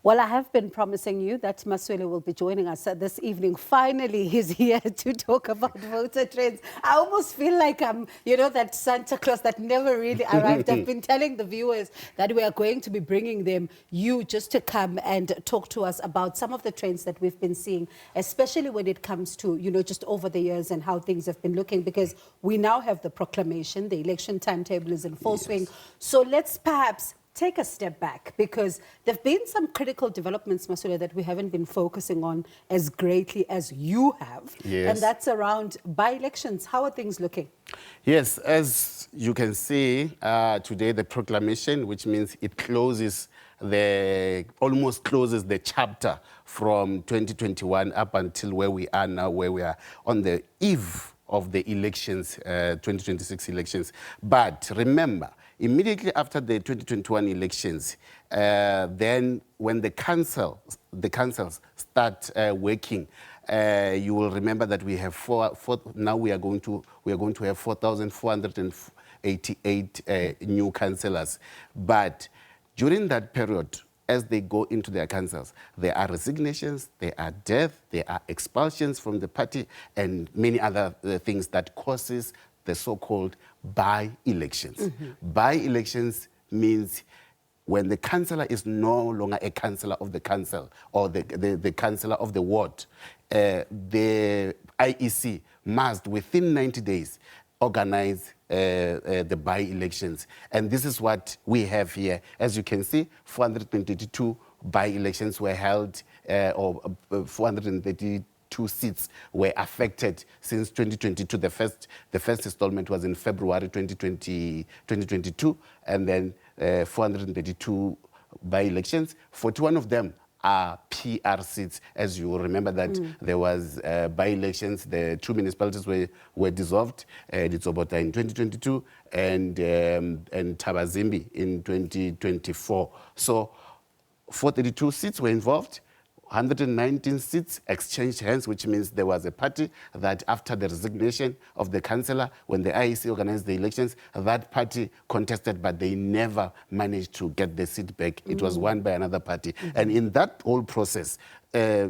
Well, I have been promising you that Maswele will be joining us this evening. Finally, he's here to talk about voter trends. I almost feel like I'm, that Santa Claus that never really arrived. I've been telling the viewers that we are going to be bringing them you just to come and talk to us about some of the trends that we've been seeing, especially when it comes to, just over the years and how things have been looking, because we now have the proclamation, the election timetable is in full swing. So let's perhaps take a step back, because there have been some critical developments, Maswele, that we haven't been focusing on as greatly as you have. Yes. And that's around by-elections. How are things looking? Yes, as you can see today, the proclamation, which means it almost closes the chapter from 2021 up until where we are now, where we are on the eve of the elections, 2026 elections. But remember, immediately after the 2021 elections, then when the councils start working, you will remember that we have now we are going to have 4,488 new councillors. But during that period, as they go into their councils, there are resignations, there are deaths, there are expulsions from the party, and many other things that causes the so-called by-elections. By-elections means when the councillor is no longer a councillor of the council or the councillor of the ward, the IEC must, within 90 days, organize the by-elections. And this is what we have here. As you can see, 422 by-elections were held, or 432 seats were affected since 2022. The first installment was in February 2022, and then 432 by-elections. 41 of them are PR seats. As you will remember that there was by-elections, the two municipalities were dissolved, Ditsobota in 2022 and Tabazimbi in 2024. So 432 seats were involved. 119 seats exchanged hands, which means there was a party that after the resignation of the councillor, when the IEC organized the elections, that party contested, but they never managed to get the seat back. It was won by another party. And in that whole process, the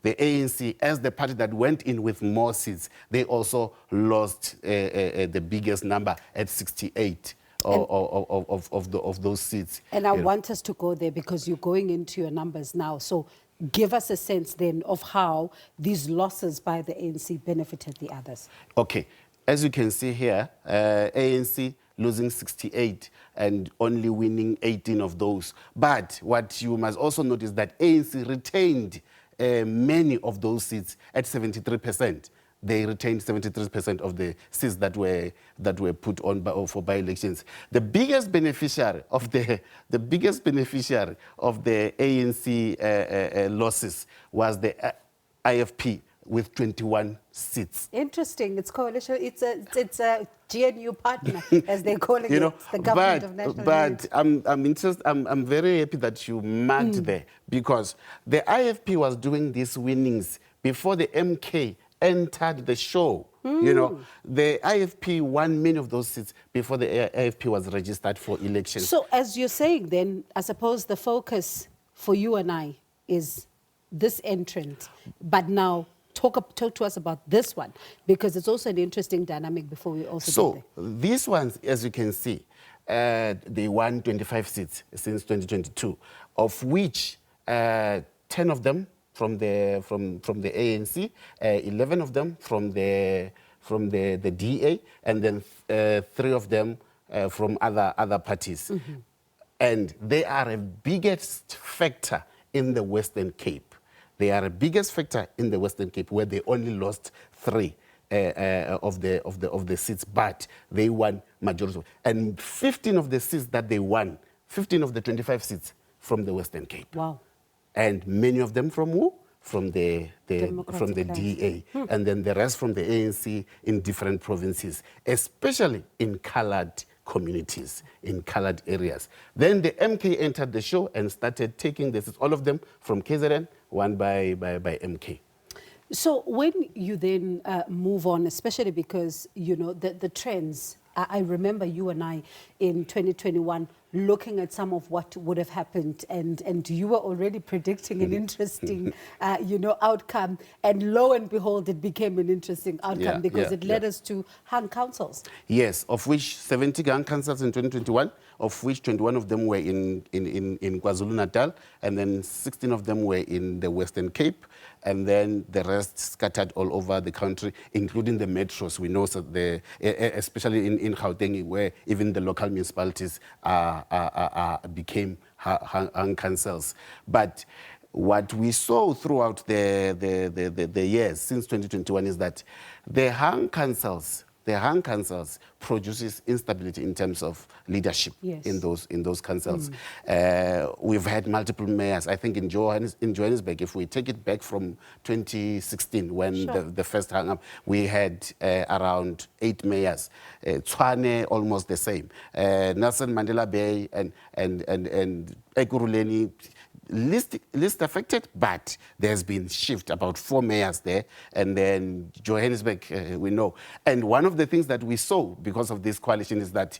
ANC, as the party that went in with more seats, they also lost the biggest number at 68. Of those seats. And I want us to go there because you're going into your numbers now. So give us a sense then of how these losses by the ANC benefited the others. Okay. As you can see here, ANC losing 68 and only winning 18 of those. But what you must also notice is that ANC retained many of those seats at 73%. They retained 73% of the seats that were put on for by-elections. The biggest beneficiary of the ANC losses was the IFP with 21 seats. Interesting. It's coalition. It's a GNU partner, as they call it. The government of national But I'm interested. I'm very happy that you marked there, because the IFP was doing these winnings before the MK entered the show. The IFP won many of those seats before the IFP was registered for elections. So as you're saying then, I suppose the focus for you and I is this entrant. But now talk to us about this one, because it's also an interesting dynamic before we also get there. These ones, as you can see, they won 25 seats since 2022, of which 10 of them from the ANC, 11 of them from the DA, and then 3 of them from other parties. And they are a biggest factor in the Western Cape. They are a biggest factor in the Western Cape, where they only lost 3 of the seats, but they won majority. And 15 of the seats that they won, 15 of the 25 seats from the Western Cape. Wow. And many of them from who? From the DA. And then the rest from the ANC in different provinces, especially in coloured communities, in coloured areas. Then the MK entered the show and started taking this, all of them from KZN, won by MK. So when you then move on, especially because, the trends, I remember you and I in 2021 looking at some of what would have happened, and you were already predicting an interesting, outcome, and lo and behold, it became an interesting outcome because it led us to hung councils. Yes, of which 70 hung councils in 2021, of which 21 of them were in KwaZulu-Natal, and then 16 of them were in the Western Cape, and then the rest scattered all over the country, including the metros. We know that especially in Gauteng, where even the local municipalities became hung councils. But what we saw throughout the years since 2021 is that the hung councils produces instability in terms of leadership in those councils. We've had multiple mayors. I think in Johannesburg, if we take it back from 2016, when the first hung up, we had around 8 mayors. Tshwane, almost the same. Nelson Mandela Bay and Ekurhuleni, least affected, but there's been shift, about 4 mayors there, and then Johannesburg, we know. And one of the things that we saw because of this coalition is that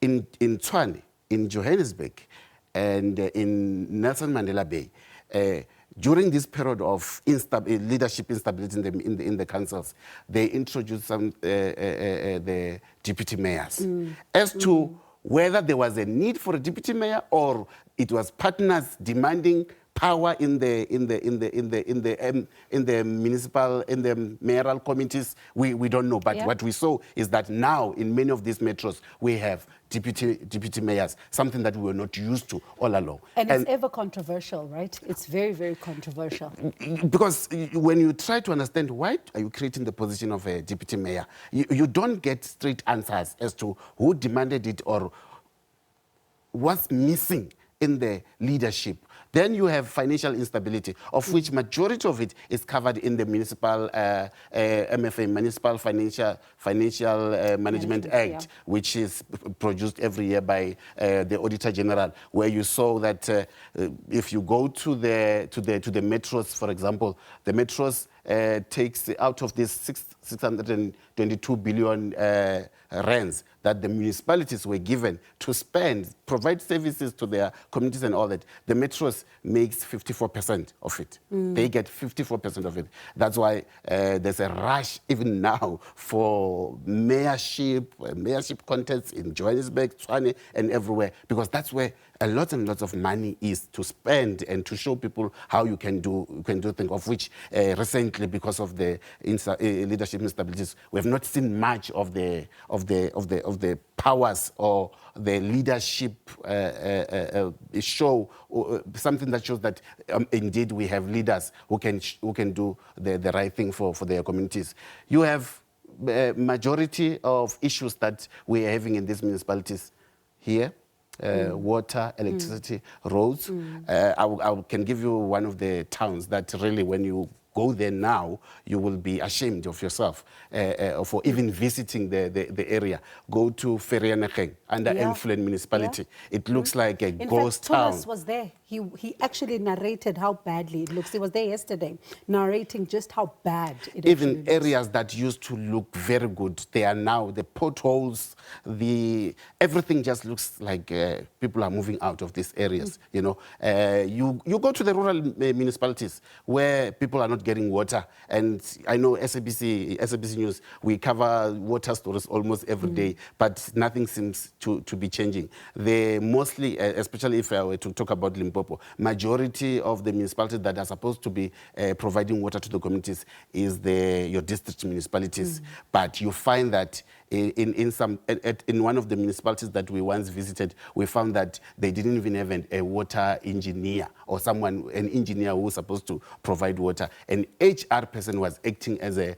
in Tshwane, in Johannesburg, and in Nelson Mandela Bay, during this period of leadership instability in the councils, they introduced the deputy mayors. As to whether there was a need for a deputy mayor or it was partners demanding power in the municipal, in the mayoral committees, we don't know. But what we saw is that now in many of these metros we have deputy mayors, something that we were not used to all along. And it's ever controversial, right? It's very, very controversial. Because when you try to understand why are you creating the position of a deputy mayor, you don't get straight answers as to who demanded it or what's missing in the leadership. Then you have financial instability, of which majority of it is covered in the municipal MFA, Municipal Financial Management Act, which is produced every year by the Auditor General, where you saw that if you go to the metros, for example, the metros takes out of this 622 billion rands that the municipalities were given to spend, provide services to their communities and all that, the metros makes 54% of it. They get 54% of it. That's why there's a rush even now for mayorship contests in Johannesburg, Tshwane, and everywhere, because that's where a lot and lots of money is to spend and to show people how you can do things, of which recently, because of the leadership instabilities, we have not seen much of the powers or the leadership show, something that shows that indeed we have leaders who can do the right thing for their communities. You have majority of issues that we are having in these municipalities here. Water, electricity, roads. I can give you one of the towns that really, when you go there now, you will be ashamed of yourself for even visiting the area. Go to Vereeniging, under Enfluen municipality. It looks like a ghost town. Thomas was there. He actually narrated how badly it looks. He was there yesterday, narrating just how bad it even looks. Areas that used to look very good, they are now, the potholes, everything just looks like people are moving out of these areas. You know, you go to the rural municipalities where people are not getting water, and I know SABC News, we cover water stories almost every day, but nothing seems to be changing. They mostly, especially if I were to talk about Limpopo, majority of the municipalities that are supposed to be providing water to the communities is your district municipalities. But you find that in one of the municipalities that we once visited, we found that they didn't even have a water engineer or an engineer who was supposed to provide water. An HR person was acting as a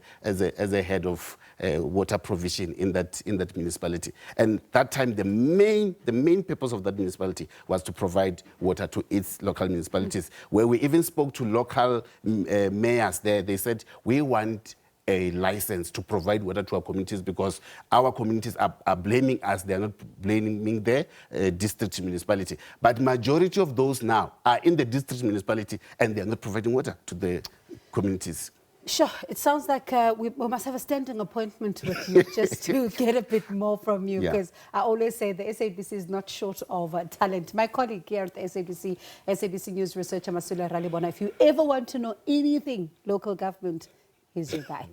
head of water provision in that municipality. And that time, the main purpose of that municipality was to provide water to its local municipalities. Where we even spoke to local mayors there, they said, we want a license to provide water to our communities because our communities are blaming us. They are not blaming their district municipality. But majority of those now are in the district municipality and they are not providing water to the communities. Sure. It sounds like we must have a standing appointment with you just to get a bit more from you, Yeah. because I always say the SABC is not short of talent. My colleague here at the SABC News researcher Maswele Ralebona, if you ever want to know anything local government, he's your guy.